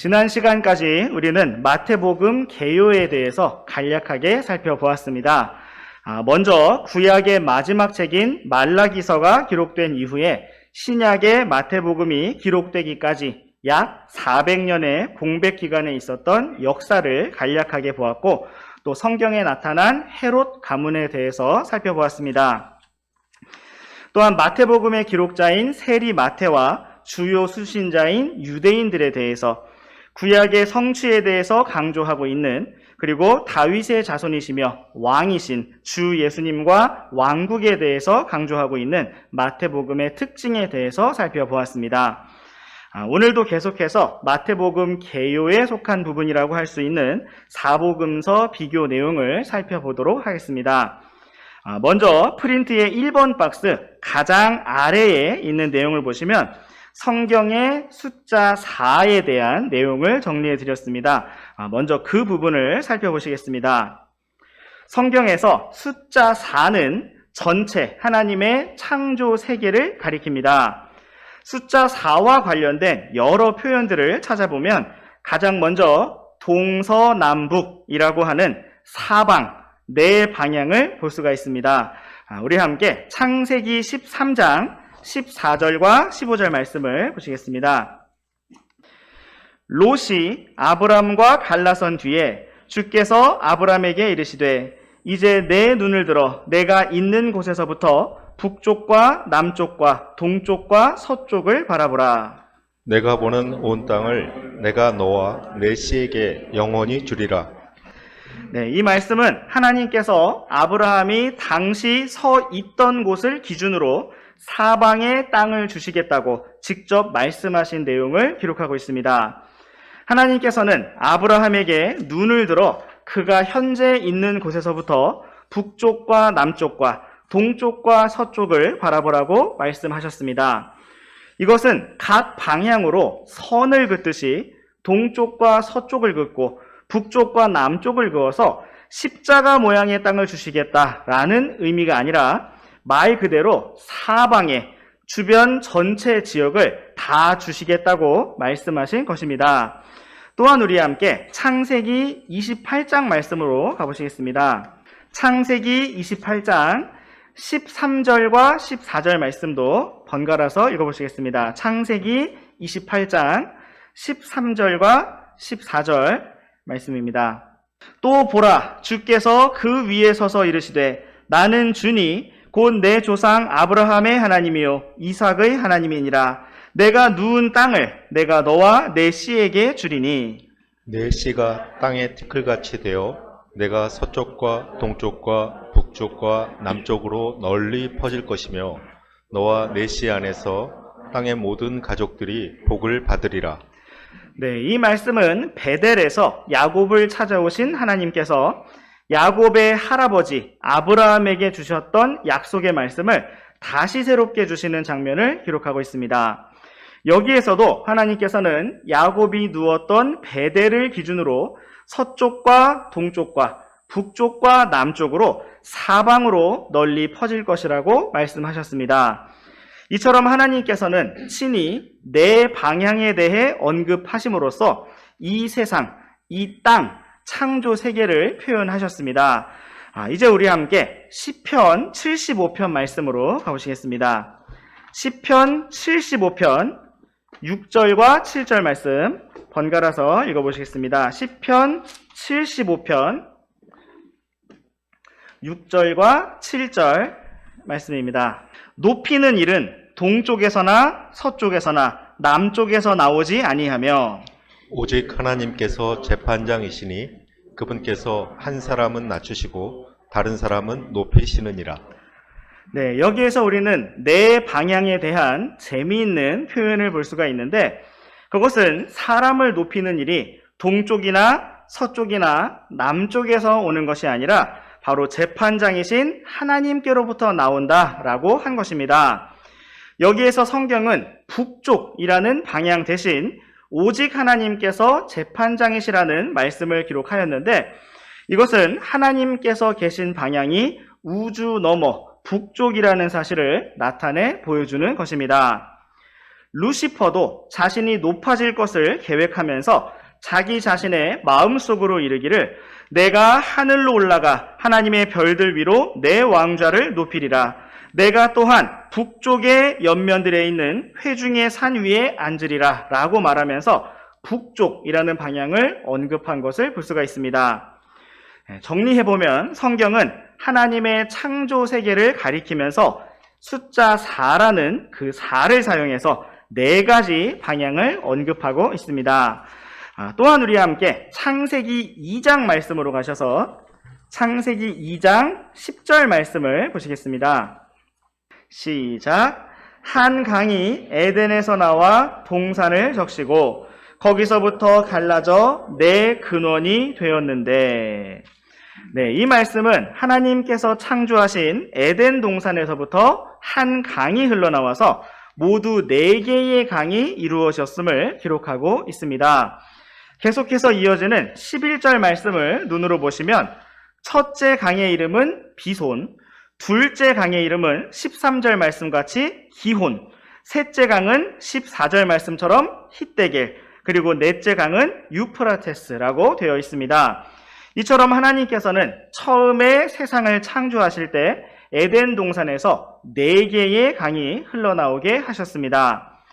지난 시간까지 우리는 마태복음 개요에 대해서 간략하게 살펴보았습니다. 먼저 구약의 마지막 책인 말라기서가 기록된 이후에 신약의 마태복음이 기록되기까지 약 400년의 공백 기간에 있었던 역사를 간략하게 보았고, 또 성경에 나타난 헤롯 가문에 대해서 살펴보았습니다. 또한 마태복음의 기록자인 세리 마태와 주요 수신자인 유대인들에 대해서, 구약의 성취에 대해서 강조하고 있는, 그리고 다윗의 자손이시며 왕이신 주 예수님과 왕국에 대해서 강조하고 있는 마태복음의 특징에 대해서 살펴보았습니다. 오늘도 계속해서 마태복음 개요에 속한 부분이라고 할 수 있는 사복음서 비교 내용을 살펴보도록 하겠습니다. 먼저 프린트의 1번 박스 가장 아래에 있는 내용을 보시면 성경의 숫자 4에 대한 내용을 정리해 드렸습니다. 먼저 그 부분을 살펴보시겠습니다. 성경에서 숫자 4는 전체 하나님의 창조 세계를 가리킵니다. 숫자 4와 관련된 여러 표현들을 찾아보면 가장 먼저 동서남북이라고 하는 사방, 네 방향을 볼 수가 있습니다. 우리 함께 창세기 13장 14절과 15절 말씀을 보시겠습니다. 롯이 아브람과 갈라선 뒤에 주께서 아브람에게 이르시되 이제 내 눈을 들어 내가 있는 곳에서부터 북쪽과 남쪽과 동쪽과 서쪽을 바라보라. 내가 보는 온 땅을 내가 너와 내 씨에게 영원히 주리라. 이 말씀은 하나님께서 아브라함이 당시 서 있던 곳을 기준으로 사방의 땅을 주시겠다고 직접 말씀하신 내용을 기록하고 있습니다. 하나님께서는 아브라함에게 눈을 들어 그가 현재 있는 곳에서부터 북쪽과 남쪽과 동쪽과 서쪽을 바라보라고 말씀하셨습니다. 이것은 각 방향으로 선을 긋듯이 동쪽과 서쪽을 긋고 북쪽과 남쪽을 그어서 십자가 모양의 땅을 주시겠다라는 의미가 아니라 말 그대로 사방에 주변 전체 지역을 다 주시겠다고 말씀하신 것입니다. 또한 우리 함께 창세기 28장 말씀으로 가보시겠습니다. 창세기 28장 13절과 14절 말씀도 번갈아서 읽어보시겠습니다. 창세기 28장 13절과 14절 말씀입니다. 또 보라, 주께서 그 위에 서서 이르시되 나는 주니 곧 내 조상 아브라함의 하나님이요 이삭의 하나님이니라. 내가 누운 땅을 내가 너와 내 씨에게 주리니 내 씨가 땅의 티끌같이 되어 내가 서쪽과 동쪽과 북쪽과 남쪽으로 널리 퍼질 것이며 너와 내 씨 안에서 땅의 모든 가족들이 복을 받으리라. 이 말씀은 베델에서 야곱을 찾아오신 하나님께서 야곱의 할아버지 아브라함에게 주셨던 약속의 말씀을 다시 새롭게 주시는 장면을 기록하고 있습니다. 여기에서도 하나님께서는 야곱이 누웠던 베델을 기준으로 서쪽과 동쪽과 북쪽과 남쪽으로 사방으로 널리 퍼질 것이라고 말씀하셨습니다. 이처럼 하나님께서는 친히 네 방향에 대해 언급하심으로써 이 세상, 이 땅, 창조 세계를 표현하셨습니다. 이제 우리 함께 시편 75편 말씀으로 가보시겠습니다. 시편 75편 6절과 7절 말씀 번갈아서 읽어보시겠습니다. 시편 75편 6절과 7절 말씀입니다. 높이는 일은 동쪽에서나 서쪽에서나 남쪽에서 나오지 아니하며 오직 하나님께서 재판장이시니 그분께서 한 사람은 낮추시고 다른 사람은 높이시느니라. 여기에서 우리는 네 방향에 대한 재미있는 표현을 볼 수가 있는데, 그것은 사람을 높이는 일이 동쪽이나 서쪽이나 남쪽에서 오는 것이 아니라 바로 재판장이신 하나님께로부터 나온다라고 한 것입니다. 여기에서 성경은 북쪽이라는 방향 대신 오직 하나님께서 재판장이시라는 말씀을 기록하였는데, 이것은 하나님께서 계신 방향이 우주 너머 북쪽이라는 사실을 나타내 보여주는 것입니다. 루시퍼도 자신이 높아질 것을 계획하면서 자기 자신의 마음속으로 이르기를 내가 하늘로 올라가 하나님의 별들 위로 내 왕좌를 높이리라. 내가 또한 북쪽의 옆면들에 있는 회중의 산 위에 앉으리라 라고 말하면서 북쪽이라는 방향을 언급한 것을 볼 수가 있습니다. 정리해보면 성경은 하나님의 창조 세계를 가리키면서 숫자 4라는 그 4를 사용해서 4가지 방향을 언급하고 있습니다. 또한 우리와 함께 창세기 2장 말씀으로 가셔서 창세기 2장 10절 말씀을 보시겠습니다. 시작. 한 강이 에덴에서 나와 동산을 적시고 거기서부터 갈라져 내 근원이 되었는데, 네, 이 말씀은 하나님께서 창조하신 에덴 동산에서부터 한 강이 흘러나와서 모두 4개의 강이 이루어졌음을 기록하고 있습니다. 계속해서 이어지는 11절 말씀을 눈으로 보시면 첫째 강의 이름은 비손, 둘째 강의 이름은 13절 말씀같이 기혼, 셋째 강은 14절 말씀처럼 히데겔, 그리고 넷째 강은 유프라테스라고 되어 있습니다. 이처럼 하나님께서는 처음에 세상을 창조하실 때 에덴 동산에서 4개의 강이 흘러나오게 하셨습니다.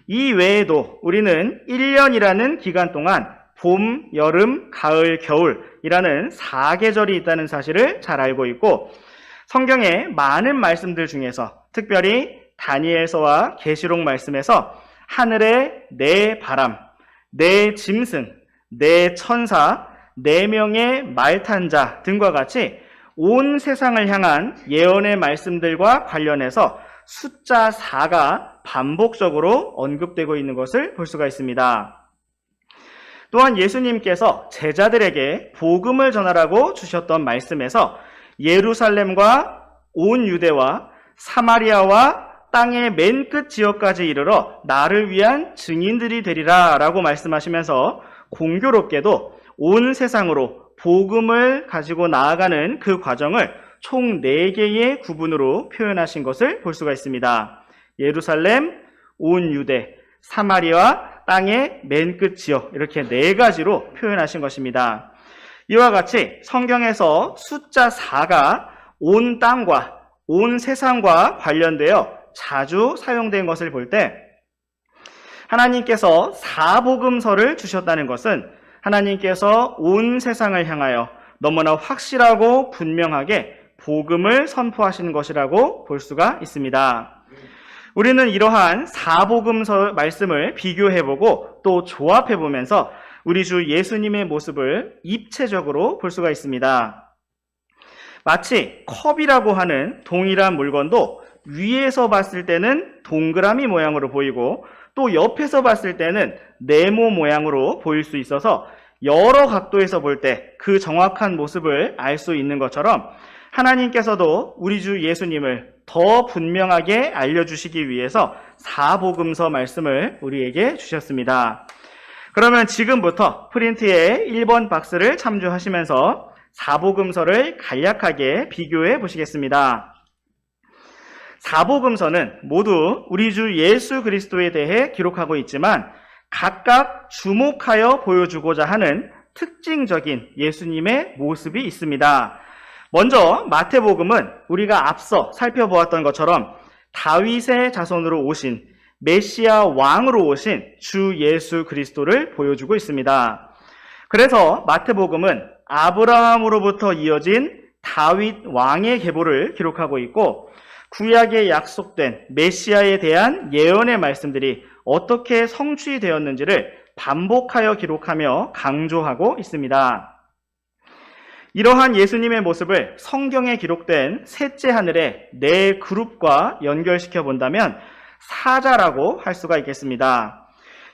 이 외에도 우리는 1년이라는 기간 동안 봄, 여름, 가을, 겨울이라는 4계절이 있다는 사실을 잘 알고 있고, 성경의 많은 말씀들 중에서 특별히 다니엘서와 계시록 말씀에서 하늘에 네 바람, 네 짐승, 네 천사, 4명의 말 탄 자 등과 같이 온 세상을 향한 예언의 말씀들과 관련해서 숫자 4가 반복적으로 언급되고 있는 것을 볼 수가 있습니다. 또한 예수님께서 제자들에게 복음을 전하라고 주셨던 말씀에서 예루살렘과 온 유대와 사마리아와 땅의 맨 끝 지역까지 이르러 나를 위한 증인들이 되리라 라고 말씀하시면서 공교롭게도 온 세상으로 복음을 가지고 나아가는 그 과정을 총 4개의 구분으로 표현하신 것을 볼 수가 있습니다. 예루살렘, 온 유대, 사마리아, 땅의 맨 끝 지역, 이렇게 4가지로 표현하신 것입니다. 이와 같이 성경에서 숫자 4가 온 땅과 온 세상과 관련되어 자주 사용된 것을 볼 때 하나님께서 사복음서를 주셨다는 것은 하나님께서 온 세상을 향하여 너무나 확실하고 분명하게 복음을 선포하시는 것이라고 볼 수가 있습니다. 우리는 이러한 사복음서 말씀을 비교해보고 또 조합해보면서 우리 주 예수님의 모습을 입체적으로 볼 수가 있습니다. 마치 컵이라고 하는 동일한 물건도 위에서 봤을 때는 동그라미 모양으로 보이고 또 옆에서 봤을 때는 네모 모양으로 보일 수 있어서 여러 각도에서 볼 때 그 정확한 모습을 알 수 있는 것처럼 하나님께서도 우리 주 예수님을 더 분명하게 알려주시기 위해서 사복음서 말씀을 우리에게 주셨습니다. 그러면 지금부터 프린트의 1번 박스를 참조하시면서 사복음서를 간략하게 비교해 보시겠습니다. 사복음서는 모두 우리 주 예수 그리스도에 대해 기록하고 있지만 각각 주목하여 보여주고자 하는 특징적인 예수님의 모습이 있습니다. 먼저 마태복음은 우리가 앞서 살펴보았던 것처럼 다윗의 자손으로 오신 메시아 왕으로 오신 주 예수 그리스도를 보여주고 있습니다. 그래서 마태복음은 아브라함으로부터 이어진 다윗 왕의 계보를 기록하고 있고 구약에 약속된 메시아에 대한 예언의 말씀들이 어떻게 성취되었는지를 반복하여 기록하며 강조하고 있습니다. 이러한 예수님의 모습을 성경에 기록된 셋째 하늘의 4그룹과 연결시켜 본다면 사자라고 할 수가 있겠습니다.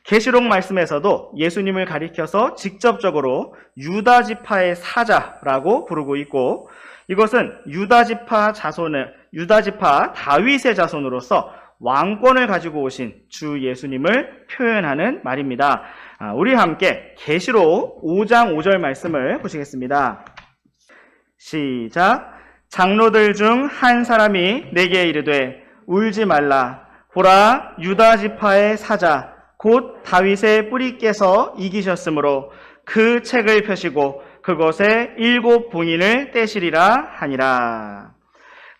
계시록 말씀에서도 예수님을 가리켜서 직접적으로 유다 지파의 사자라고 부르고 있고 이것은 유다 지파 다윗의 자손으로서 왕권을 가지고 오신 주 예수님을 표현하는 말입니다. 우리 함께 계시록 5장 5절 말씀을 보시겠습니다. 시작. 장로들 중 한 사람이 내게 이르되 울지 말라. 보라, 유다 지파의 사자 곧 다윗의 뿌리께서 이기셨으므로 그 책을 펴시고 그것에 7 봉인을 떼시리라 하니라.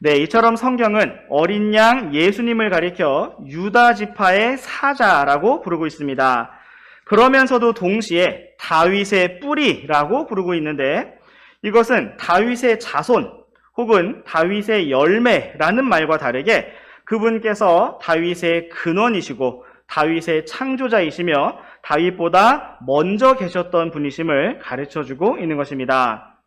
네, 이처럼 성경은 어린 양 예수님을 가리켜 유다 지파의 사자라고 부르고 있습니다. 그러면서도 동시에 다윗의 뿌리라고 부르고 있는데, 이것은 다윗의 자손 혹은 다윗의 열매라는 말과 다르게 그분께서 다윗의 근원이시고 다윗의 창조자이시며 다윗보다 먼저 계셨던 분이심을 가르쳐주고 있는 것입니다.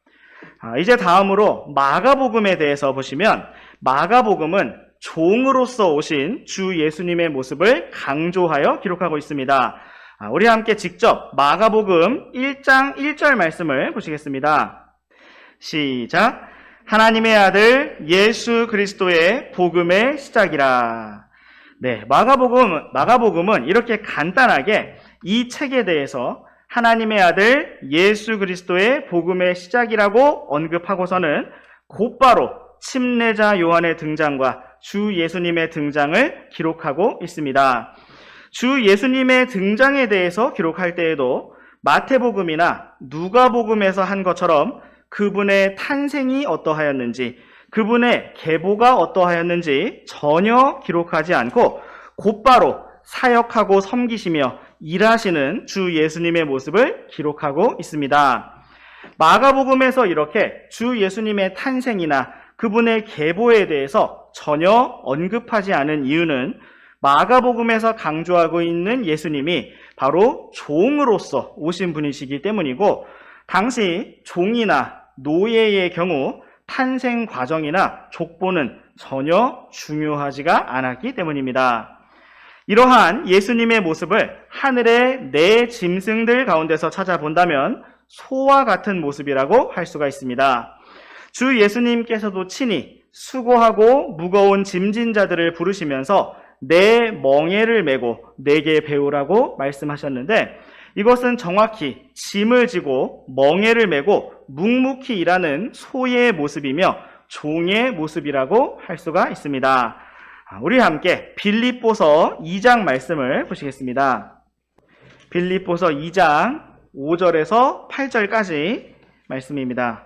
이제 다음으로 마가복음에 대해서 보시면, 마가복음은 종으로서 오신 주 예수님의 모습을 강조하여 기록하고 있습니다. 우리 함께 직접 마가복음 1장 1절 말씀을 보시겠습니다. 시작. 하나님의 아들 예수 그리스도의 복음의 시작이라. 네, 마가복음은 이렇게 간단하게 이 책에 대해서 하나님의 아들 예수 그리스도의 복음의 시작이라고 언급하고서는 곧바로 침례자 요한의 등장과 주 예수님의 등장을 기록하고 있습니다. 주 예수님의 등장에 대해서 기록할 때에도 마태복음이나 누가복음에서 한 것처럼 그분의 탄생이 어떠하였는지, 그분의 계보가 어떠하였는지 전혀 기록하지 않고 곧바로 사역하고 섬기시며 일하시는 주 예수님의 모습을 기록하고 있습니다. 마가복음에서 이렇게 주 예수님의 탄생이나 그분의 계보에 대해서 전혀 언급하지 않은 이유는 마가복음에서 강조하고 있는 예수님이 바로 종으로서 오신 분이시기 때문이고, 당시 종이나 노예의 경우 탄생 과정이나 족보는 전혀 중요하지가 않았기 때문입니다. 이러한 예수님의 모습을 하늘의 네 짐승들 가운데서 찾아본다면 소와 같은 모습이라고 할 수가 있습니다. 주 예수님께서도 친히 수고하고 무거운 짐진 자들을 부르시면서 네 멍에를 메고 내게 배우라고 말씀하셨는데, 이것은 정확히 짐을 지고 멍에를 메고 묵묵히 일하는 소의 모습이며 종의 모습이라고 할 수가 있습니다. 우리 함께 빌립보서 2장 말씀을 보시겠습니다. 빌립보서 2장 5절에서 8절까지 말씀입니다.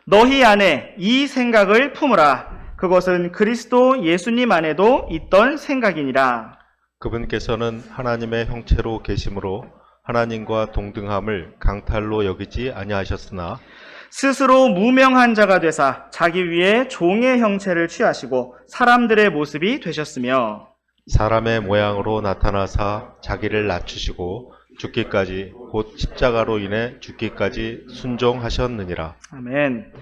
너희 안에 이 생각을 품으라. 그것은 그리스도 예수님 안에도 있던 생각이니라. 그분께서는 하나님의 형체로 계심으로 하나님과 동등함을 강탈로 여기지 아니하셨으나 스스로 무명한 자가 되사 자기 위에 종의 형체를 취하시고 사람들의 모습이 되셨으며 사람의 모양으로 나타나사 자기를 낮추시고 죽기까지 곧 십자가로 인해 죽기까지 순종하셨느니라. 아멘.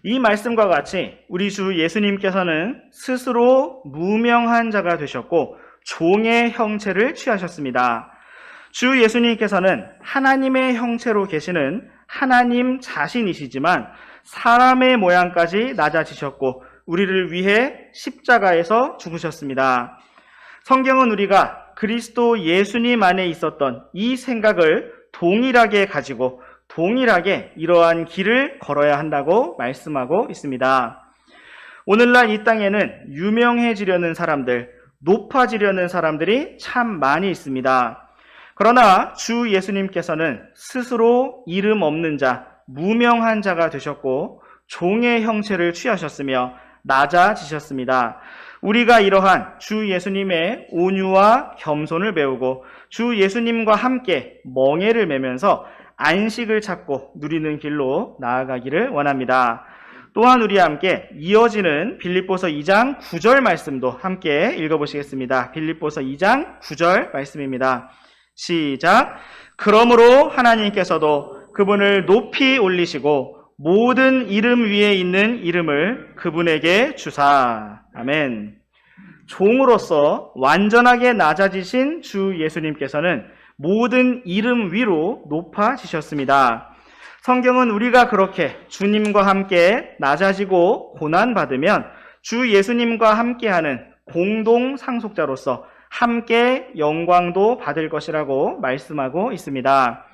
이 말씀과 같이 우리 주 예수님께서는 스스로 무명한 자가 되셨고 종의 형체를 취하셨습니다. 주 예수님께서는 하나님의 형체로 계시는 하나님 자신이시지만 사람의 모양까지 낮아지셨고 우리를 위해 십자가에서 죽으셨습니다. 성경은 우리가 그리스도 예수님 안에 있었던 이 생각을 동일하게 가지고 동일하게 이러한 길을 걸어야 한다고 말씀하고 있습니다. 오늘날 이 땅에는 유명해지려는 사람들, 높아지려는 사람들이 참 많이 있습니다. 그러나 주 예수님께서는 스스로 이름 없는 자, 무명한 자가 되셨고 종의 형체를 취하셨으며 낮아지셨습니다. 우리가 이러한 주 예수님의 온유와 겸손을 배우고 주 예수님과 함께 멍에를 메면서 안식을 찾고 누리는 길로 나아가기를 원합니다. 또한 우리 함께 이어지는 빌립보서 2장 9절 말씀도 함께 읽어보시겠습니다. 빌립보서 2장 9절 말씀입니다. 시작. 그러므로 하나님께서도 그분을 높이 올리시고 모든 이름 위에 있는 이름을 그분에게 주사. 아멘. 종으로서 완전하게 낮아지신 주 예수님께서는 모든 이름 위로 높아지셨습니다. 성경은 우리가 그렇게 주님과 함께 낮아지고 고난받으면 주 예수님과 함께하는 공동 상속자로서 함께 영광도 받을 것이라고 말씀하고 있습니다.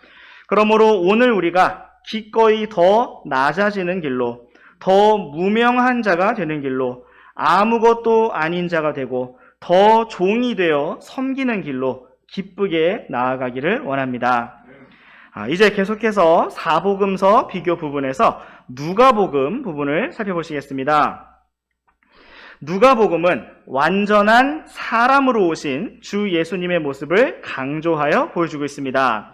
그러므로 오늘 우리가 기꺼이 더 낮아지는 길로, 더 무명한 자가 되는 길로, 아무것도 아닌 자가 되고 더 종이 되어 섬기는 길로 기쁘게 나아가기를 원합니다. 이제 계속해서 사복음서 비교 부분에서 누가복음 부분을 살펴보시겠습니다. 누가복음은 완전한 사람으로 오신 주 예수님의 모습을 강조하여 보여주고 있습니다.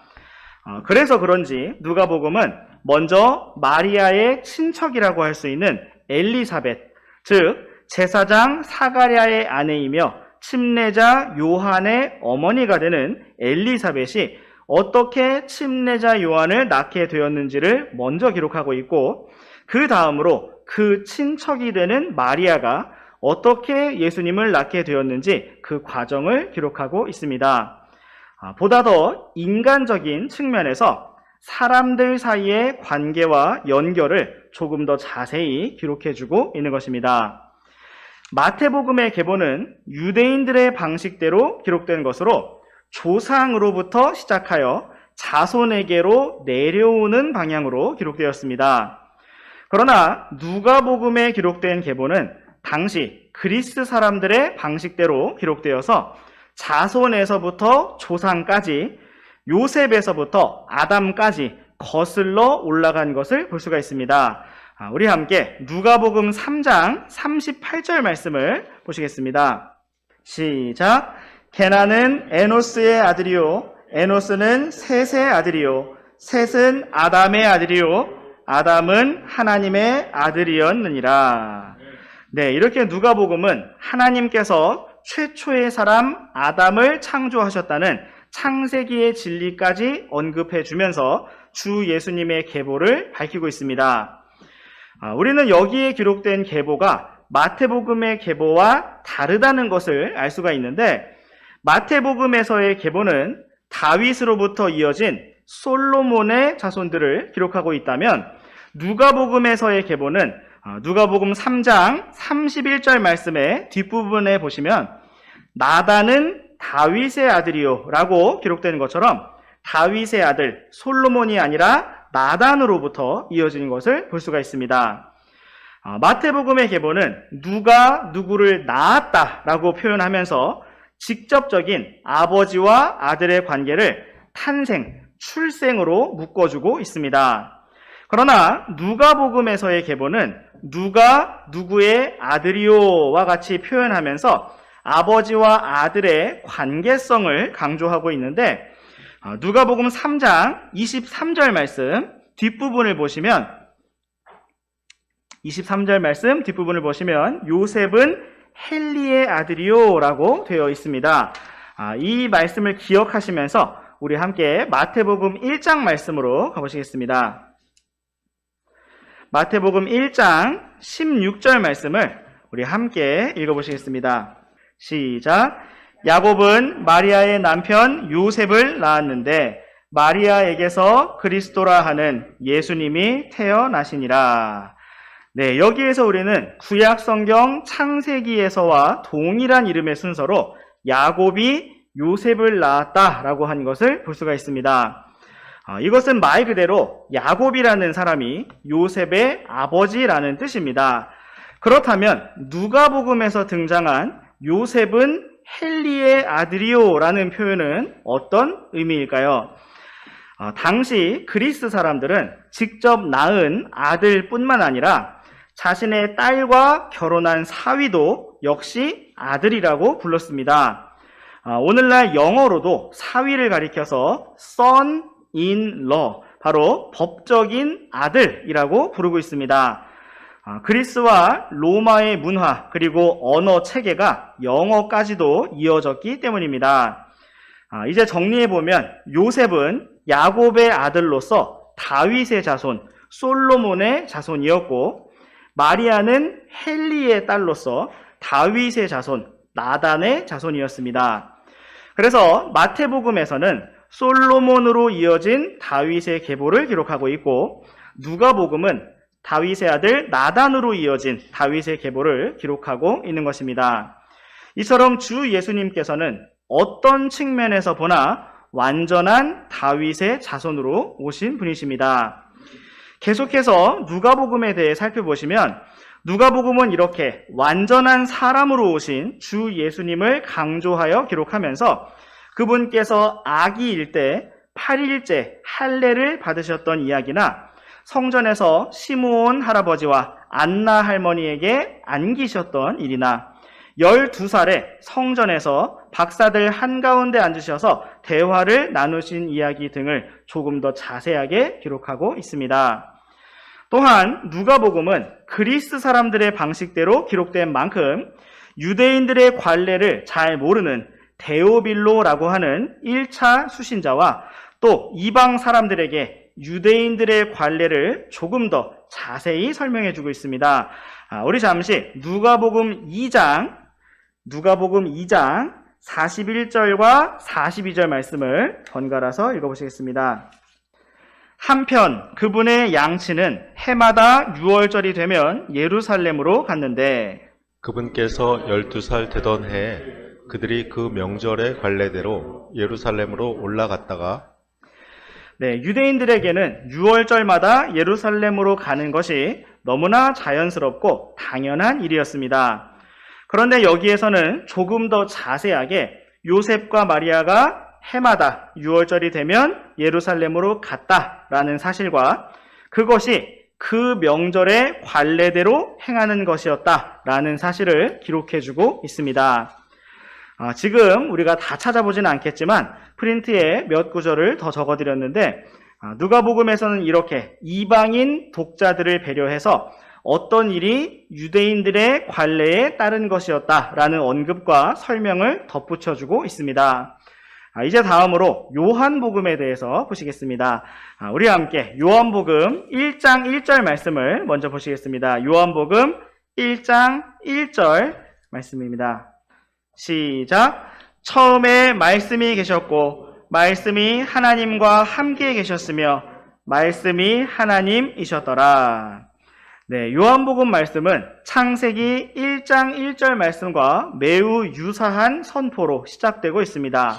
그래서 그런지 누가복음은 먼저 마리아의 친척이라고 할 수 있는 엘리사벳, 즉 제사장 사가랴의 아내이며 침례자 요한의 어머니가 되는 엘리사벳이 어떻게 침례자 요한을 낳게 되었는지를 먼저 기록하고 있고, 그 다음으로 그 친척이 되는 마리아가 어떻게 예수님을 낳게 되었는지 그 과정을 기록하고 있습니다. 보다 더 인간적인 측면에서 사람들 사이의 관계와 연결을 조금 더 자세히 기록해주고 있는 것입니다. 마태복음의 계보는 유대인들의 방식대로 기록된 것으로 조상으로부터 시작하여 자손에게로 내려오는 방향으로 기록되었습니다. 그러나 누가복음에 기록된 계보는 당시 그리스 사람들의 방식대로 기록되어서 자손에서부터 조상까지, 요셉에서부터 아담까지 거슬러 올라간 것을 볼 수가 있습니다. 우리 함께 누가복음 3장 38절 말씀을 보시겠습니다. 시작. 게나는 에노스의 아들이요, 에노스는 셋의 아들이요, 셋은 아담의 아들이요, 아담은 하나님의 아들이었느니라. 네, 이렇게 누가복음은 하나님께서 최초의 사람 아담을 창조하셨다는 창세기의 진리까지 언급해 주면서 주 예수님의 계보를 밝히고 있습니다. 우리는 여기에 기록된 계보가 마태복음의 계보와 다르다는 것을 알 수가 있는데, 마태복음에서의 계보는 다윗으로부터 이어진 솔로몬의 자손들을 기록하고 있다면, 누가복음에서의 계보는 누가복음 3장 31절 말씀의 뒷부분에 보시면 나단은 다윗의 아들이요 라고 기록되는 것처럼 다윗의 아들 솔로몬이 아니라 나단으로부터 이어진 것을 볼 수가 있습니다. 마태복음의 계보는 누가 누구를 낳았다 라고 표현하면서 직접적인 아버지와 아들의 관계를 탄생, 출생으로 묶어주고 있습니다. 그러나 누가복음에서의 계보는 누가 누구의 아들이요와 같이 표현하면서 아버지와 아들의 관계성을 강조하고 있는데, 누가복음 3장 23절 말씀 뒷부분을 보시면 23절 말씀 뒷부분을 보시면 요셉은 헬리의 아들이요 라고 되어 있습니다. 이 말씀을 기억하시면서 우리 함께 마태복음 1장 말씀으로 가보시겠습니다. 마태복음 1장 16절 말씀을 우리 함께 읽어보시겠습니다. 시작. 야곱은 마리아의 남편 요셉을 낳았는데 마리아에게서 그리스도라 하는 예수님이 태어나시니라. 네, 여기에서 우리는 구약 성경 창세기에서와 동일한 이름의 순서로 야곱이 요셉을 낳았다라고 한 것을 볼 수가 있습니다. 이것은 말 그대로 야곱이라는 사람이 요셉의 아버지라는 뜻입니다. 그렇다면 누가복음에서 등장한 요셉은 헬리의 아들이요 라는 표현은 어떤 의미일까요? 당시 그리스 사람들은 직접 낳은 아들뿐만 아니라 자신의 딸과 결혼한 사위도 역시 아들이라고 불렀습니다. 오늘날 영어로도 사위를 가리켜서 son-in-law, 바로 법적인 아들이라고 부르고 있습니다. 그리스와 로마의 문화 그리고 언어 체계가 영어까지도 이어졌기 때문입니다. 이제 정리해보면 요셉은 야곱의 아들로서 다윗의 자손, 솔로몬의 자손이었고, 마리아는 헬리의 딸로서 다윗의 자손, 나단의 자손이었습니다. 그래서 마태복음에서는 솔로몬으로 이어진 다윗의 계보를 기록하고 있고, 누가복음은 다윗의 아들 나단으로 이어진 다윗의 계보를 기록하고 있는 것입니다. 이처럼 주 예수님께서는 어떤 측면에서 보나 완전한 다윗의 자손으로 오신 분이십니다. 계속해서 누가복음에 대해 살펴보시면 누가복음은 이렇게 완전한 사람으로 오신 주 예수님을 강조하여 기록하면서 그분께서 아기일 때 8일째 할례를 받으셨던 이야기나 성전에서 시므온 할아버지와 안나 할머니에게 안기셨던 일이나 12살에 성전에서 박사들 한가운데 앉으셔서 대화를 나누신 이야기 등을 조금 더 자세하게 기록하고 있습니다. 또한 누가복음은 그리스 사람들의 방식대로 기록된 만큼 유대인들의 관례를 잘 모르는 데오빌로라고 하는 1차 수신자와 또 이방 사람들에게 유대인들의 관례를 조금 더 자세히 설명해 주고 있습니다. 우리 잠시 누가복음 2장 41절과 42절 말씀을 번갈아서 읽어보시겠습니다. 한편 그분의 양치는 해마다 6월절이 되면 예루살렘으로 갔는데 그분께서 12살 되던 해에 그들이 그 명절의 관례대로 예루살렘으로 올라갔다가 유대인들에게는 6월절마다 예루살렘으로 가는 것이 너무나 자연스럽고 당연한 일이었습니다. 그런데 여기에서는 조금 더 자세하게 요셉과 마리아가 해마다 6월절이 되면 예루살렘으로 갔다라는 사실과 그것이 그 명절의 관례대로 행하는 것이었다라는 사실을 기록해주고 있습니다. 지금 우리가 다 찾아보지는 않겠지만 프린트에 몇 구절을 더 적어드렸는데 누가복음에서는 이렇게 이방인 독자들을 배려해서 어떤 일이 유대인들의 관례에 따른 것이었다라는 언급과 설명을 덧붙여주고 있습니다. 이제 다음으로 요한복음에 대해서 보시겠습니다. 우리 함께 요한복음 1장 1절 말씀을 먼저 보시겠습니다. 요한복음 1장 1절 말씀입니다. 시작. 처음에 말씀이 계셨고 말씀이 하나님과 함께 계셨으며 말씀이 하나님이셨더라. 요한복음 말씀은 창세기 1장 1절 말씀과 매우 유사한 선포로 시작되고 있습니다.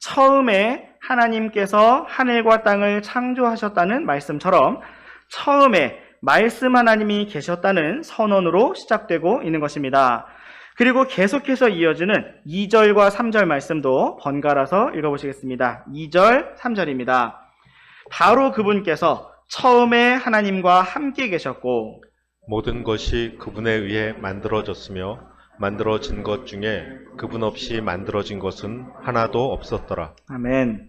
처음에 하나님께서 하늘과 땅을 창조하셨다는 말씀처럼 처음에 말씀 하나님이 계셨다는 선언으로 시작되고 있는 것입니다. 그리고 계속해서 이어지는 2절과 3절 말씀도 번갈아서 읽어보시겠습니다. 2절, 3절입니다. 바로 그분께서 처음에 하나님과 함께 계셨고 모든 것이 그분에 의해 만들어졌으며 만들어진 것 중에 그분 없이 만들어진 것은 하나도 없었더라. 아멘.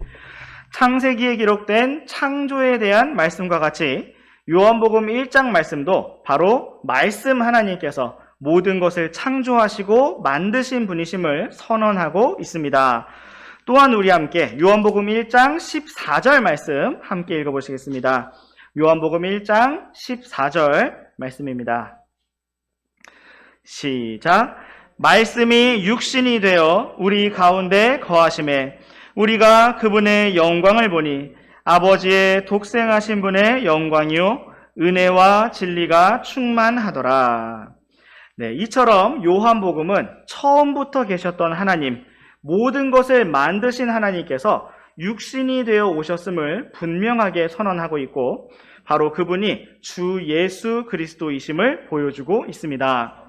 창세기에 기록된 창조에 대한 말씀과 같이 요한복음 1장 말씀도 바로 말씀 하나님께서 모든 것을 창조하시고 만드신 분이심을 선언하고 있습니다. 또한 우리 함께 요한복음 1장 14절 말씀 함께 읽어보시겠습니다. 요한복음 1장 14절 말씀입니다. 시작. 말씀이 육신이 되어 우리 가운데 거하심에 우리가 그분의 영광을 보니 아버지의 독생하신 분의 영광이요 은혜와 진리가 충만하더라. 이처럼 요한복음은 처음부터 계셨던 하나님, 모든 것을 만드신 하나님께서 육신이 되어 오셨음을 분명하게 선언하고 있고 바로 그분이 주 예수 그리스도이심을 보여주고 있습니다.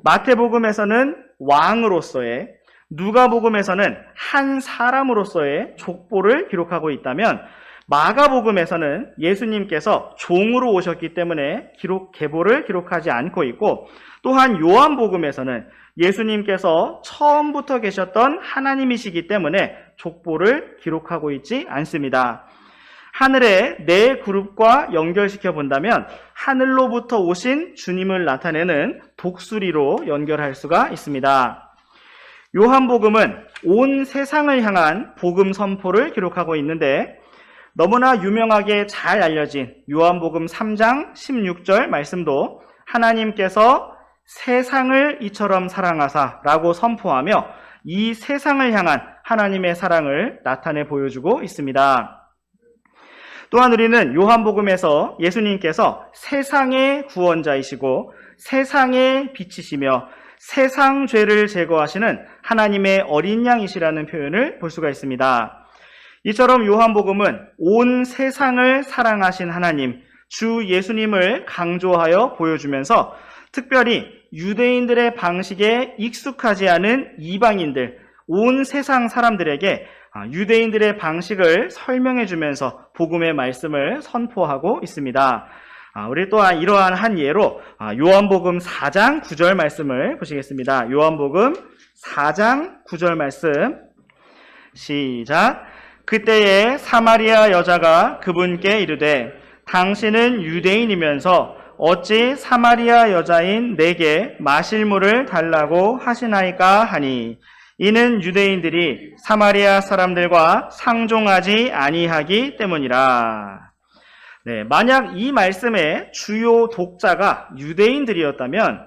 마태복음에서는 왕으로서의, 누가복음에서는 한 사람으로서의 족보를 기록하고 있다면 마가복음에서는 예수님께서 종으로 오셨기 때문에 계보를 기록하지 않고 있고 또한 요한복음에서는 예수님께서 처음부터 계셨던 하나님이시기 때문에 족보를 기록하고 있지 않습니다. 하늘의 네 그룹과 연결시켜 본다면 하늘로부터 오신 주님을 나타내는 독수리로 연결할 수가 있습니다. 요한복음은 온 세상을 향한 복음 선포를 기록하고 있는데 너무나 유명하게 잘 알려진 요한복음 3장 16절 말씀도 하나님께서 세상을 이처럼 사랑하사 라고 선포하며 이 세상을 향한 하나님의 사랑을 나타내 보여주고 있습니다. 또한 우리는 요한복음에서 예수님께서 세상의 구원자이시고 세상의 빛이시며 세상 죄를 제거하시는 하나님의 어린 양이시라는 표현을 볼 수가 있습니다. 이처럼 요한복음은 온 세상을 사랑하신 하나님, 주 예수님을 강조하여 보여주면서 특별히 유대인들의 방식에 익숙하지 않은 이방인들, 온 세상 사람들에게 유대인들의 방식을 설명해 주면서 복음의 말씀을 선포하고 있습니다. 우리 또한 이러한 한 예로 요한복음 4장 9절 말씀을 보시겠습니다. 요한복음 4장 9절 말씀 시작. 그때에 사마리아 여자가 그분께 이르되 당신은 유대인이면서 어찌 사마리아 여자인 내게 마실 물을 달라고 하시나이까 하니 이는 유대인들이 사마리아 사람들과 상종하지 아니하기 때문이라. 네, 만약 이 말씀의 주요 독자가 유대인들이었다면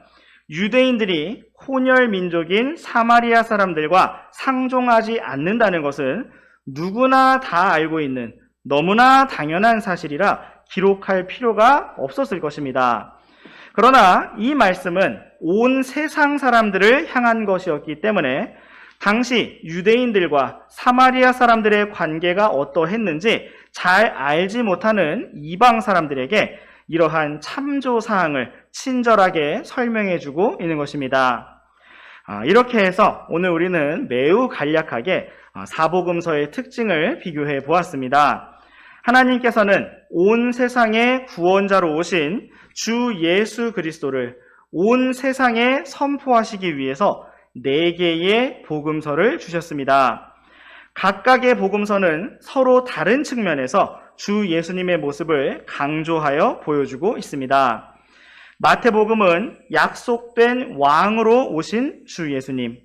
유대인들이 혼혈 민족인 사마리아 사람들과 상종하지 않는다는 것은 누구나 다 알고 있는 너무나 당연한 사실이라 기록할 필요가 없었을 것입니다. 그러나 이 말씀은 온 세상 사람들을 향한 것이었기 때문에 당시 유대인들과 사마리아 사람들의 관계가 어떠했는지 잘 알지 못하는 이방 사람들에게 이러한 참조사항을 친절하게 설명해주고 있는 것입니다. 이렇게 해서 오늘 우리는 매우 간략하게 사복음서의 특징을 비교해 보았습니다. 하나님께서는 온 세상의 구원자로 오신 주 예수 그리스도를 온 세상에 선포하시기 위해서 4개의 복음서를 주셨습니다. 각각의 복음서는 서로 다른 측면에서 주 예수님의 모습을 강조하여 보여주고 있습니다. 마태복음은 약속된 왕으로 오신 주 예수님,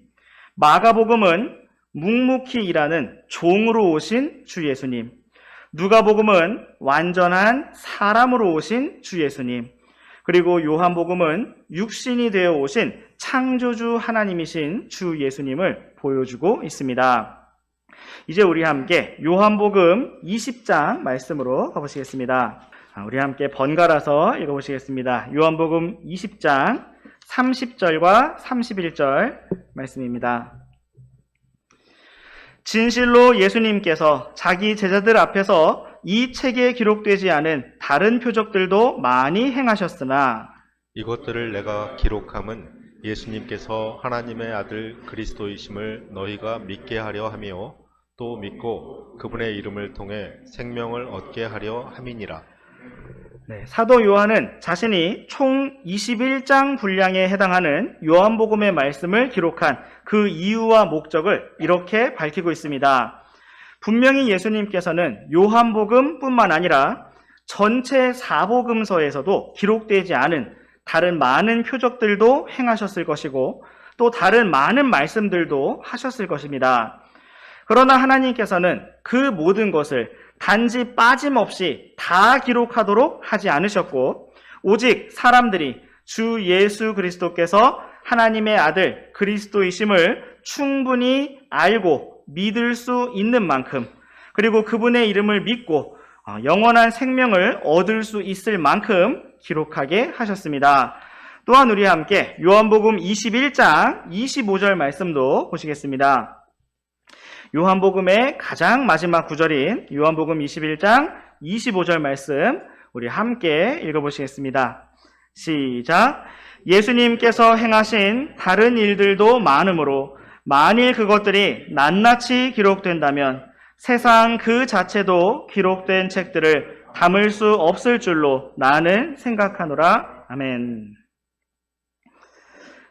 마가복음은 묵묵히 일하는 종으로 오신 주 예수님, 누가복음은 완전한 사람으로 오신 주 예수님, 그리고 요한복음은 육신이 되어 오신 창조주 하나님이신 주 예수님을 보여주고 있습니다. 이제 우리 함께 요한복음 20장 말씀으로 가보시겠습니다. 우리 함께 번갈아서 읽어보시겠습니다. 요한복음 20장 30절과 31절 말씀입니다. 진실로 예수님께서 자기 제자들 앞에서 이 책에 기록되지 않은 다른 표적들도 많이 행하셨으나 이것들을 내가 기록함은 예수님께서 하나님의 아들 그리스도이심을 너희가 믿게 하려 하며 또 믿고 그분의 이름을 통해 생명을 얻게 하려 함이니라. 네, 사도 요한은 자신이 총 21장 분량에 해당하는 요한복음의 말씀을 기록한 그 이유와 목적을 이렇게 밝히고 있습니다. 분명히 예수님께서는 요한복음뿐만 아니라 전체 사복음서에서도 기록되지 않은 다른 많은 표적들도 행하셨을 것이고 또 다른 많은 말씀들도 하셨을 것입니다. 그러나 하나님께서는 그 모든 것을 단지 빠짐없이 다 기록하도록 하지 않으셨고 오직 사람들이 주 예수 그리스도께서 하나님의 아들 그리스도이심을 충분히 알고 믿을 수 있는 만큼 그리고 그분의 이름을 믿고 영원한 생명을 얻을 수 있을 만큼 기록하게 하셨습니다. 또한 우리 함께 요한복음 21장 25절 말씀도 보시겠습니다. 요한복음의 가장 마지막 구절인 요한복음 21장 25절 말씀 우리 함께 읽어보시겠습니다. 시작. 예수님께서 행하신 다른 일들도 많으므로 만일 그것들이 낱낱이 기록된다면 세상 그 자체도 기록된 책들을 담을 수 없을 줄로 나는 생각하노라. 아멘.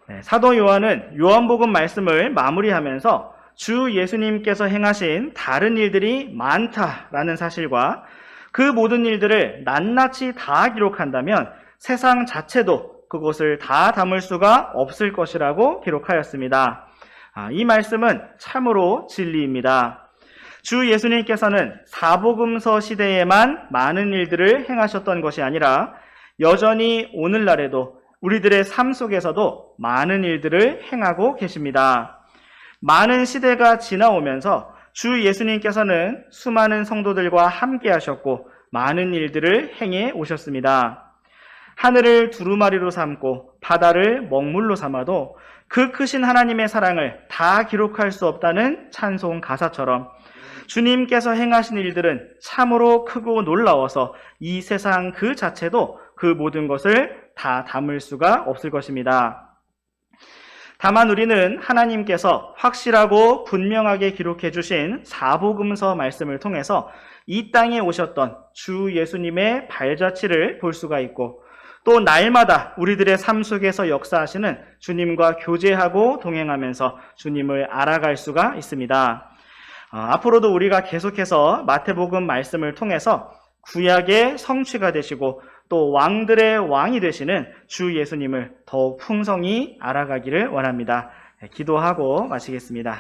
네, 사도 요한은 요한복음 말씀을 마무리하면서 주 예수님께서 행하신 다른 일들이 많다라는 사실과 그 모든 일들을 낱낱이 다 기록한다면 세상 자체도 그것을 다 담을 수가 없을 것이라고 기록하였습니다. 이 말씀은 참으로 진리입니다. 주 예수님께서는 사복음서 시대에만 많은 일들을 행하셨던 것이 아니라 여전히 오늘날에도 우리들의 삶 속에서도 많은 일들을 행하고 계십니다. 많은 시대가 지나오면서 주 예수님께서는 수많은 성도들과 함께 하셨고 많은 일들을 행해 오셨습니다. 하늘을 두루마리로 삼고 바다를 먹물로 삼아도 그 크신 하나님의 사랑을 다 기록할 수 없다는 찬송 가사처럼 주님께서 행하신 일들은 참으로 크고 놀라워서 이 세상 그 자체도 그 모든 것을 다 담을 수가 없을 것입니다. 다만 우리는 하나님께서 확실하고 분명하게 기록해 주신 사복음서 말씀을 통해서 이 땅에 오셨던 주 예수님의 발자취를 볼 수가 있고, 또 날마다 우리들의 삶 속에서 역사하시는 주님과 교제하고 동행하면서 주님을 알아갈 수가 있습니다. 앞으로도 우리가 계속해서 마태복음 말씀을 통해서 구약의 성취가 되시고 또 왕들의 왕이 되시는 주 예수님을 더욱 풍성히 알아가기를 원합니다. 기도하고 마치겠습니다.